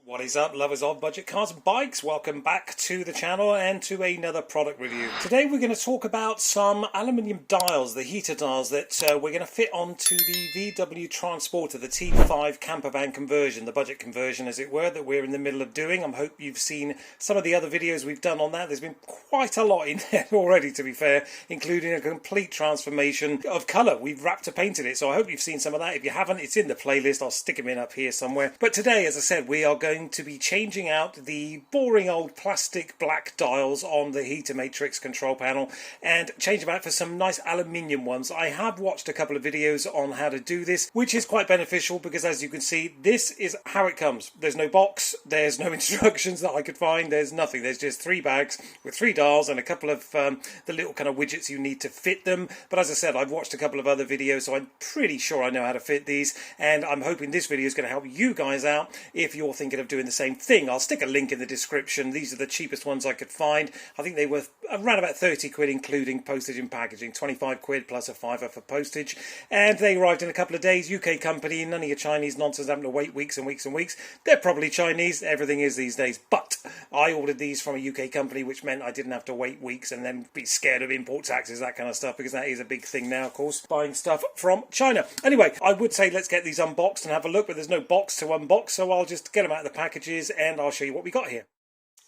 What is up, lovers of budget cars and bikes? Welcome back to the channel and to another product review. Today we're going to talk about some aluminium dials, the heater dials that we're going to fit onto the VW Transporter, the T5 Campervan conversion, the budget conversion as it were, that we're in the middle of doing. I hope you've seen some of the other videos we've done on that. There's been quite a lot in there already, to be fair, including a complete transformation of colour. We've wrapped and painted it, so I hope you've seen some of that. If you haven't, it's in the playlist. I'll stick them in up here somewhere. But today, as I said, we are going to be changing out the boring old plastic black dials on the heater matrix control panel and change them out for some nice aluminium ones. I have watched a couple of videos on how to do this, which is quite beneficial because, as you can see, this is how it comes. There's no box, there's no instructions that I could find, there's nothing. There's just 3 bags with 3 dials and a couple of the little kind of widgets you need to fit them. But as I said, I've watched a couple of other videos, so I'm pretty sure I know how to fit these, and I'm hoping this video is going to help you guys out if you're thinking of doing the same thing. I'll stick a link in the description. These are the cheapest ones I could find. I think they were around about 30 quid including postage and packaging, 25 quid plus a fiver for postage, and they arrived in a couple of days. UK company, none of your Chinese nonsense having to wait weeks and weeks and weeks. They're probably Chinese, everything is these days, but I ordered these from a UK company, which meant I didn't have to wait weeks and then be scared of import taxes, that kind of stuff, because that is a big thing now, of course, buying stuff from China. Anyway, I would say let's get these unboxed and have a look, but there's no box to unbox, so I'll just get them out of the packages and I'll show you what we got here.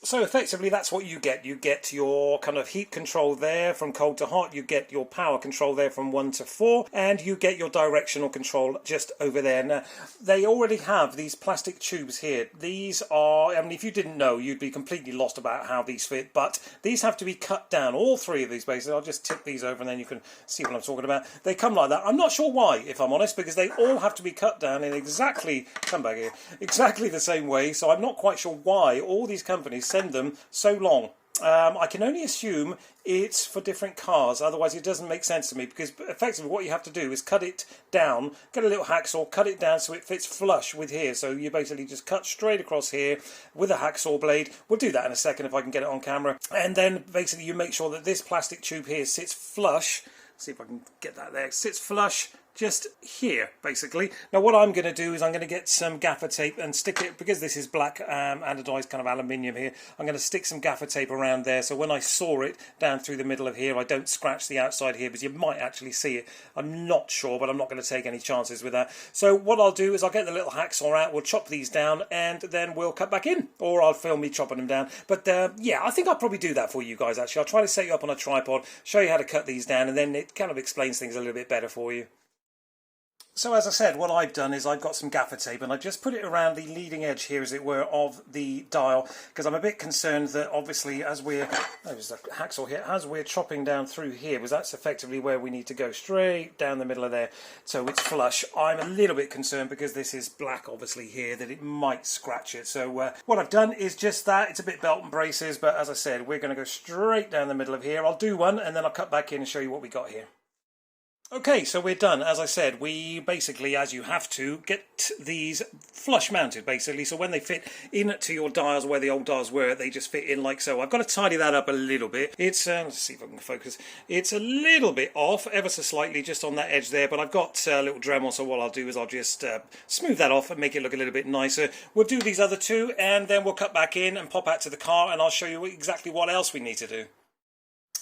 So effectively that's what you get. You get your kind of heat control there from cold to hot, you get your power control there from 1 to 4, and you get your directional control just over there. Now, they already have these plastic tubes here. These are, I mean, if you didn't know, you'd be completely lost about how these fit, but these have to be cut down, all 3 of these basically. I'll just tip these over and then you can see what I'm talking about. They come like that. I'm not sure why, if I'm honest, because they all have to be cut down in exactly, come back here, exactly the same way, so I'm not quite sure why all these companies send them so long. I can only assume it's for different cars, otherwise it doesn't make sense to me, because effectively what you have to do is cut it down, get a little hacksaw, cut it down so it fits flush with here. So you basically just cut straight across here with a hacksaw blade. We'll do that in a second if I can get it on camera. And then basically you make sure that this plastic tube here sits flush. See if I can get that there. It sits flush just here, basically. Now what I'm going to do is I'm going to get some gaffer tape and stick it, because this is black anodized kind of aluminium here, I'm going to stick some gaffer tape around there, so when I saw it down through the middle of here, I don't scratch the outside here, because you might actually see it. I'm not sure, but I'm not going to take any chances with that. So what I'll do is I'll get the little hacksaw out, we'll chop these down, and then we'll cut back in, or I'll film me chopping them down. But yeah, I think I'll probably do that for you guys actually. I'll try to set you up on a tripod, show you how to cut these down, and then it kind of explains things a little bit better for you. So as I said, what I've done is I've got some gaffer tape and I just put it around the leading edge here, as it were, of the dial, because I'm a bit concerned that obviously as we're, there's a hacksaw here, as we're chopping down through here, because that's effectively where we need to go, straight down the middle of there, so it's flush. I'm a little bit concerned, because this is black obviously here, that it might scratch it. So what I've done is just that. It's a bit belt and braces, but as I said, we're going to go straight down the middle of here. I'll do one and then I'll cut back in and show you what we got here. Okay, so we're done. As I said, we basically, as you have to, get these flush mounted, basically. So when they fit into your dials where the old dials were, they just fit in like so. I've got to tidy that up a little bit. It's, let's see if I can focus. It's a little bit off, ever so slightly, just on that edge there. But I've got a little Dremel, so what I'll do is I'll just smooth that off and make it look a little bit nicer. We'll do these other 2, and then we'll cut back in and pop out to the car, and I'll show you exactly what else we need to do.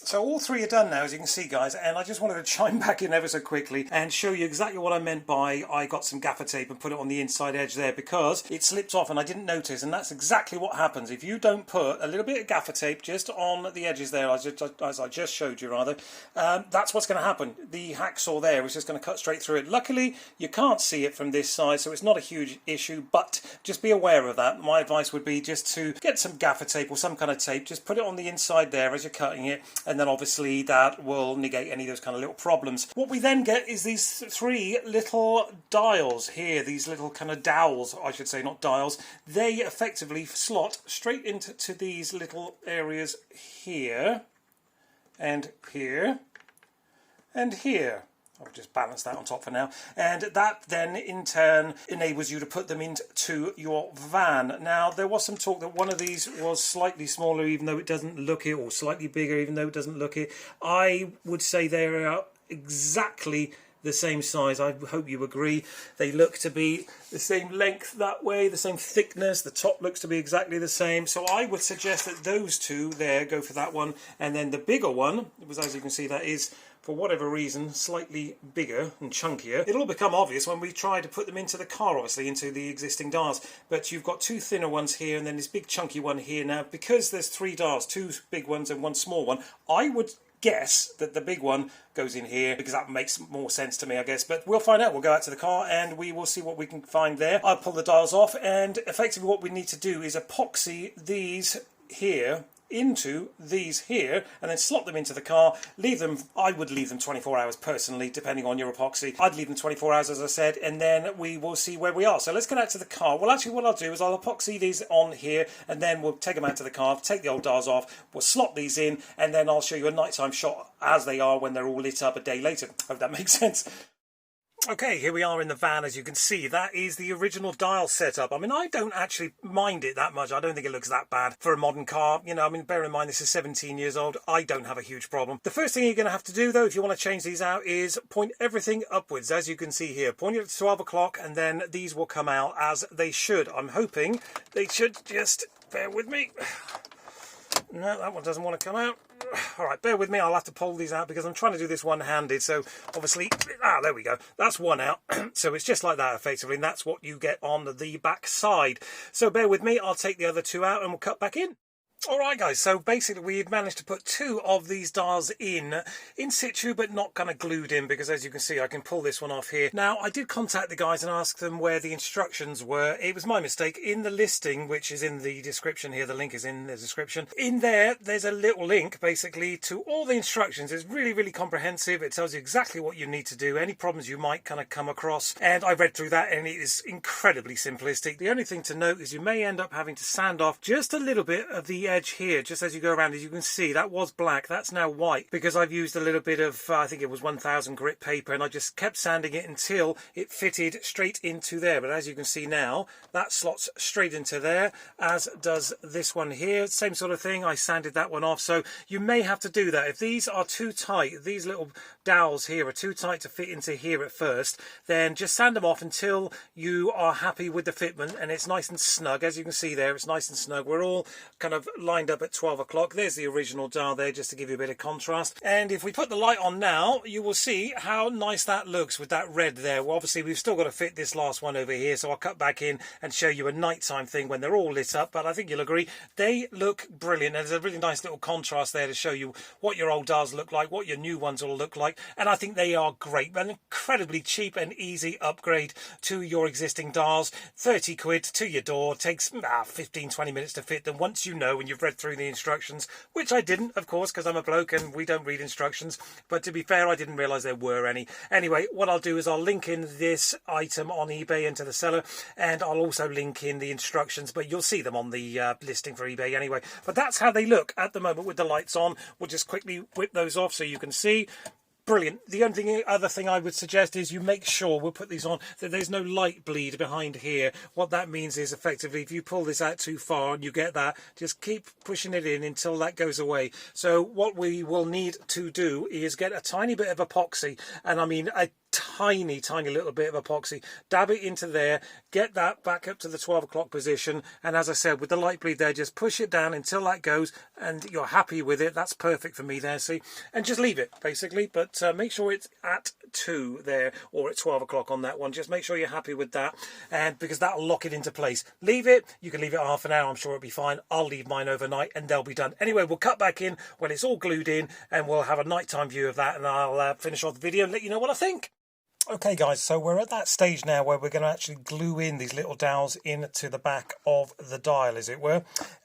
So all 3 are done now, as you can see, guys, and I just wanted to chime back in ever so quickly and show you exactly what I meant by I got some gaffer tape and put it on the inside edge there, because it slipped off and I didn't notice, and that's exactly what happens if you don't put a little bit of gaffer tape just on the edges there, as I just showed you, rather. That's what's going to happen. The hacksaw there is just going to cut straight through it. Luckily, you can't see it from this side, so it's not a huge issue, but just be aware of that. My advice would be just to get some gaffer tape or some kind of tape, just put it on the inside there as you're cutting it, and then obviously that will negate any of those kind of little problems. What we then get is these 3 little dials here, these little kind of dowels, I should say, not dials. They effectively slot straight into these little areas here, and here, and here. I'll just balance that on top for now. And that then in turn enables you to put them into your van. Now, there was some talk that one of these was slightly smaller even though it doesn't look it, or slightly bigger even though it doesn't look it. I would say they are exactly the same size. I hope you agree. They look to be the same length that way, the same thickness. The top looks to be exactly the same. So I would suggest that those two there go for that one. And then the bigger one, because as you can see, that is, for whatever reason, slightly bigger and chunkier. It'll become obvious when we try to put them into the car, obviously, into the existing dials. But you've got two thinner ones here and then this big chunky one here. Now, because there's three dials, two big ones and one small one, I would guess that the big one goes in here because that makes more sense to me, I guess. But we'll find out. We'll go out to the car and we will see what we can find there. I'll pull the dials off, and effectively what we need to do is epoxy these here into these here and then slot them into the car. Leave them, I would leave them 24 hours personally, depending on your epoxy. I'd leave them 24 hours, as I said, and then we will see where we are. So let's get out to the car. Well, actually what I'll do is I'll epoxy these on here and then we'll take them out to the car, take the old dials off, we'll slot these in, and then I'll show you a nighttime shot as they are when they're all lit up a day later. Hope that makes sense. Okay, here we are in the van. As you can see, that is the original dial setup. I mean, I don't actually mind it that much. I don't think it looks that bad for a modern car. You know, I mean, bear in mind, this is 17 years old. I don't have a huge problem. The first thing you're going to have to do, though, if you want to change these out, is point everything upwards, as you can see here. Point it at 12 o'clock, and then these will come out as they should. I'm hoping they should just... Bear with me. No, that one doesn't want to come out. All right, bear with me. I'll have to pull these out because I'm trying to do this one-handed. So obviously, there we go. That's one out. So it's just like that, effectively. And that's what you get on the back side. So bear with me. I'll take the other two out and we'll cut back in. Alright guys, so basically we had managed to put two of these dials in situ, but not kind of glued in, because as you can see I can pull this one off here. Now I did contact the guys and ask them where the instructions were. It was my mistake. In the listing, which is in the description here, the link is in the description, in there's a little link basically to all the instructions. It's really, really comprehensive. It tells you exactly what you need to do, any problems you might kind of come across, and I read through that and it is incredibly simplistic. The only thing to note is you may end up having to sand off just a little bit of the edge here, just as you go around. As you can see, that was black, that's now white, because I've used a little bit of I think it was 1000 grit paper, and I just kept sanding it until it fitted straight into there. But as you can see now, that slots straight into there, as does this one here. Same sort of thing. I sanded that one off. So you may have to do that if these are too tight. These little dowels here are too tight to fit into here at first, then just sand them off until you are happy with the fitment and it's nice and snug. As you can see there, it's nice and snug. We're all kind of lined up at 12 o'clock. There's the original dial there, just to give you a bit of contrast. And if we put the light on now, you will see how nice that looks with that red there. Well, obviously we've still got to fit this last one over here, so I'll cut back in and show you a nighttime thing when they're all lit up. But I think you'll agree they look brilliant. There's a really nice little contrast there to show you what your old dials look like, what your new ones will look like, and I think they are great. An incredibly cheap and easy upgrade to your existing dials. 30 quid to your door. Takes 15-20 minutes to fit them once you know and you've read through the instructions, which I didn't, of course, because I'm a bloke and we don't read instructions. But to be fair, I didn't realise there were any. Anyway, what I'll do is I'll link in this item on eBay and to the seller, and I'll also link in the instructions, but you'll see them on the listing for eBay anyway. But that's how they look at the moment with the lights on. We'll just quickly whip those off so you can see. Brilliant. The only other thing I would suggest is you make sure, we'll put these on, that there's no light bleed behind here. What that means is effectively if you pull this out too far and you get that, just keep pushing it in until that goes away. So what we will need to do is get a tiny bit of epoxy, and I mean a tiny little bit of epoxy, dab it into there, get that back up to the 12 o'clock position, and as I said, with the light bleed there, just push it down until that goes and you're happy with it. That's perfect for me there, see, and just leave it basically. But make sure it's at 2 there, or at 12 o'clock on that one. Just make sure you're happy with that, and because that'll lock it into place. Leave it, you can leave it half an hour, I'm sure it'll be fine. I'll leave mine overnight and they'll be done. Anyway, we'll cut back in when it's all glued in and we'll have a nighttime view of that, and I'll finish off the video and let you know what I think. Okay guys, so we're at that stage now where we're going to actually glue in these little dowels into the back of the dial, as it were.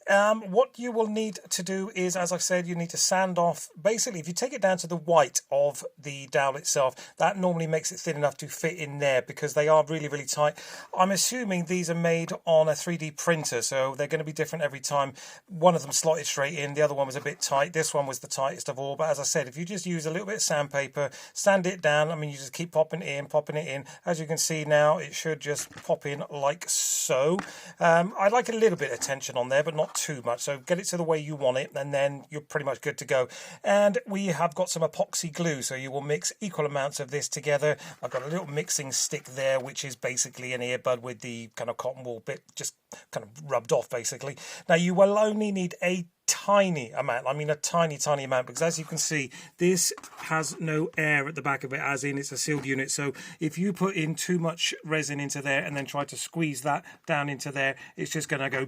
What you will need to do is, as I said, you need to sand off. Basically, if you take it down to the white of the dowel itself, that normally makes it thin enough to fit in there, because they are really, really tight. I'm assuming these are made on a 3D printer, so they're going to be different every time. One of them slotted straight in, the other one was a bit tight. This one was the tightest of all. But as I said, if you just use a little bit of sandpaper, sand it down, I mean, you just keep popping it in. As you can see now, it should just pop in like so. I'd like a little bit of tension on there, but not too much. So get it to the way you want it, and then you're pretty much good to go. And we have got some epoxy glue, so you will mix equal amounts of this together. I've got a little mixing stick there, which is basically an earbud with the kind of cotton wool bit just kind of rubbed off, basically. Now, you will only need a tiny amount, I mean a tiny amount, because as you can see, this has no air at the back of it, as in it's a sealed unit. So if you put in too much resin into there and then try to squeeze that down into there, it's just going to go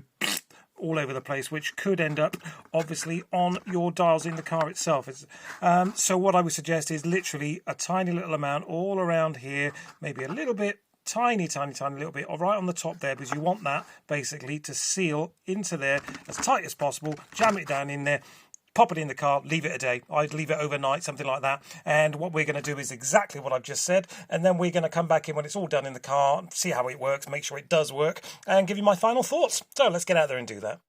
all over the place, which could end up obviously on your dials in the car itself. So what I would suggest is literally a tiny little amount all around here, maybe a little bit, tiny little bit right on the top there, because you want that basically to seal into there as tight as possible. Jam it down in there, pop it in the car, leave it a day. I'd leave it overnight, something like that. And what we're going to do is exactly what I've just said, and then we're going to come back in when it's all done in the car, see how it works, make sure it does work, and give you my final thoughts. So let's get out there and do that.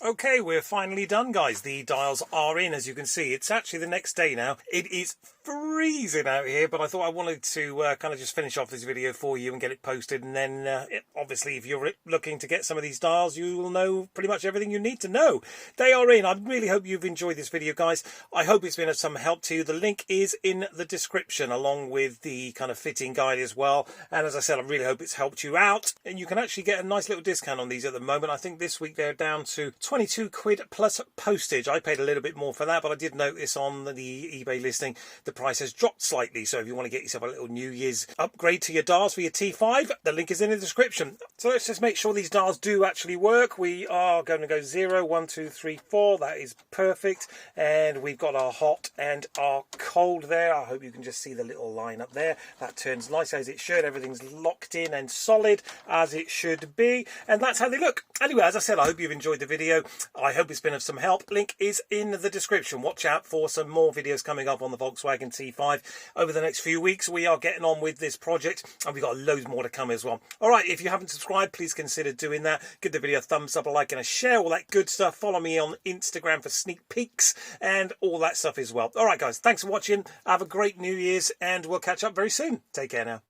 Okay, we're finally done, guys. The dials are in, as you can see. It's actually the next day now. It is freezing out here, but I thought I wanted to kind of just finish off this video for you and get it posted. And then, obviously, if you're looking to get some of these dials, you will know pretty much everything you need to know. They are in. I really hope you've enjoyed this video, guys. I hope it's been of some help to you. The link is in the description, along with the kind of fitting guide as well. And as I said, I really hope it's helped you out. And you can actually get a nice little discount on these at the moment. I think this week they're down to 22 quid plus postage. I paid a little bit more for that, but I did notice on the eBay listing the price has dropped slightly. So if you want to get yourself a little New Year's upgrade to your dials for your T5, the link is in the description. So let's just make sure these dials do actually work. We are going to go 0, 1, 2, 3, 4. That is perfect. And we've got our hot and our cold there. I hope you can just see the little line up there. That turns nice as it should. Everything's locked in and solid as it should be. And that's how they look. Anyway, as I said, I hope you've enjoyed the video. I hope it's been of some help. Link is in the description. Watch out for some more videos coming up on the Volkswagen T5 over the next few weeks. We are getting on with this project, and we've got loads more to come as well. All right, if you haven't subscribed, please consider doing that. Give the video a thumbs up, a like, and a share. All that good stuff. Follow me on Instagram for sneak peeks and all that stuff as well. All right, guys, thanks for watching. Have a great New Year's, and we'll catch up very soon. Take care now.